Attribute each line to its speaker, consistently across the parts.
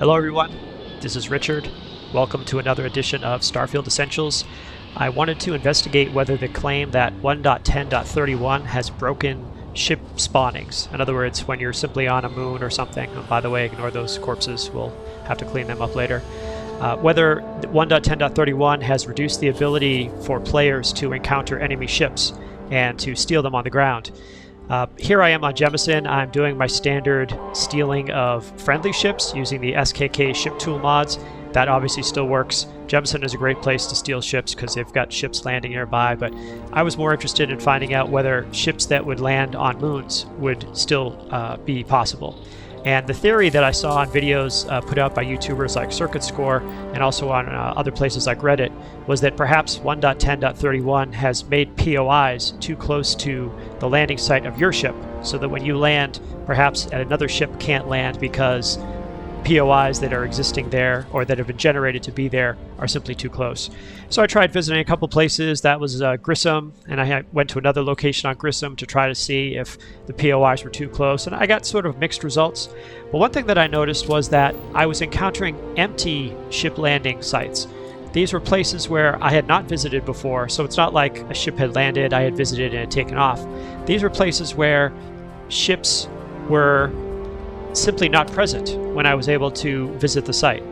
Speaker 1: Hello everyone, this is Richard. Welcome to another edition of Starfield Essentials. I wanted to investigate whether the claim that 1.10.31 has broken ship spawnings. In other words, when you're simply on a moon or something, and by the way, ignore those corpses, we'll have to clean them up later. Whether 1.10.31 has reduced the ability for players to encounter enemy ships and to steal them on the ground. Here I am on Jemison. I'm doing my standard stealing of friendly ships using the SKK Ship Tool mods. That obviously still works. Jemison is a great place to steal ships because they've got ships landing nearby, but I was more interested in finding out whether ships that would land on moons would still be possible. And the theory that I saw on videos put out by YouTubers like Circuit Score and also on other places like Reddit was that perhaps 1.10.31 has made POIs too close to the landing site of your ship, so that when you land, perhaps another ship can't land because POIs that are existing there or that have been generated to be there are simply too close. So I tried visiting a couple places. That was Grissom, and I went to another location on Grissom to try to see if the POIs were too close, and I got sort of mixed results. But one thing that I noticed was that I was encountering empty ship landing sites. These were places where I had not visited before, so it's not like a ship had landed, I had visited, and had taken off. These were places where ships were simply not present when I was able to visit the site.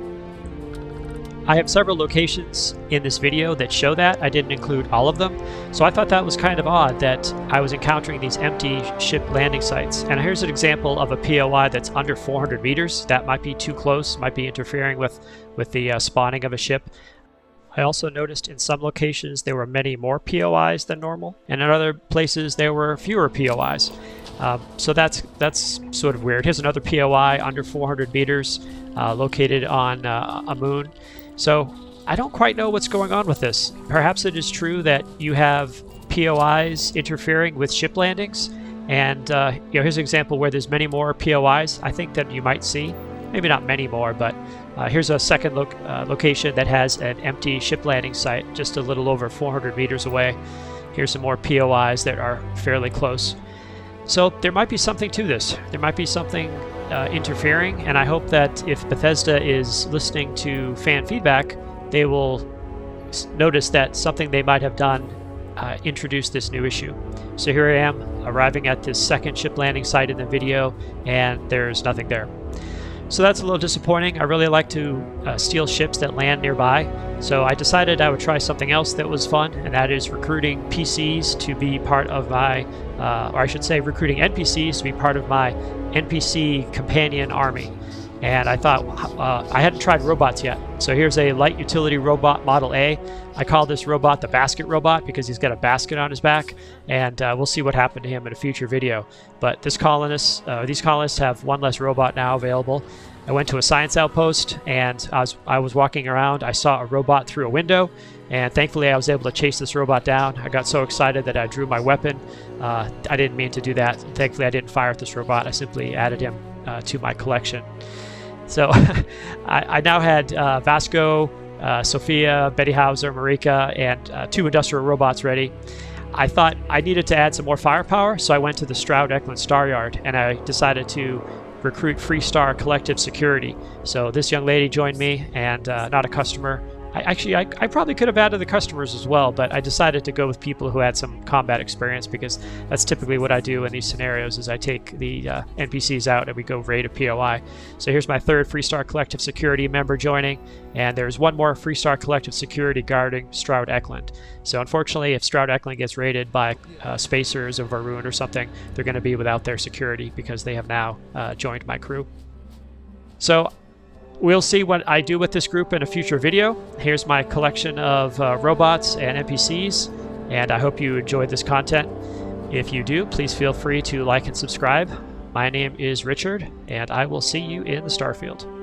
Speaker 1: I have several locations in this video that show that. I didn't include all of them, so I thought that was kind of odd that I was encountering these empty ship landing sites. And here's an example of a POI that's under 400 meters. That might be too close, might be interfering with the spawning of a ship. I also noticed in some locations there were many more POIs than normal, and in other places there were fewer POIs. So that's sort of weird. Here's another POI under 400 meters located on a moon. So I don't quite know what's going on with this. Perhaps it is true that you have POIs interfering with ship landings, and here's an example where there's many more POIs I think that you might see. Maybe not many more, but here's a second location that has an empty ship landing site just a little over 400 meters away. Here's some more POIs that are fairly close. So there might be something to this. There might be something interfering, and I hope that if Bethesda is listening to fan feedback, they will notice that something they might have done introduced this new issue. So here I am arriving at this second ship landing site in the video, and there's nothing there. So that's a little disappointing. I really like to steal ships that land nearby, so I decided I would try something else that was fun, and that is recruiting PCs to be part of my, or I should say recruiting NPCs to be part of my NPC companion army. And I thought, I hadn't tried robots yet. So here's a light utility robot model A. I call this robot the basket robot because he's got a basket on his back, and we'll see what happened to him in a future video. But these colonists have one less robot now available. I went to a science outpost, and I was walking around. I saw a robot through a window, and thankfully I was able to chase this robot down. I got so excited that I drew my weapon. I didn't mean to do that. Thankfully I didn't fire at this robot. I simply added him to my collection. So I now had Vasco, Sophia, Betty Hauser, Marika, and 2 industrial robots ready. I thought I needed to add some more firepower, so I went to the Stroud Eklund Star Yard, and I decided to recruit Freestar Collective Security. So this young lady joined me, and not a customer. I probably could have added the customers as well, but I decided to go with people who had some combat experience because that's typically what I do in these scenarios is I take the NPCs out and we go raid a POI. So here's my third Freestar Collective Security member joining, and there's one more Freestar Collective Security guarding Stroud Eklund. So unfortunately, if Stroud Eklund gets raided by Spacers or Varun or something, they're going to be without their security because they have now joined my crew. So we'll see what I do with this group in a future video. Here's my collection of robots and NPCs, and I hope you enjoyed this content. If you do, please feel free to like and subscribe. My name is Richard, and I will see you in the Starfield.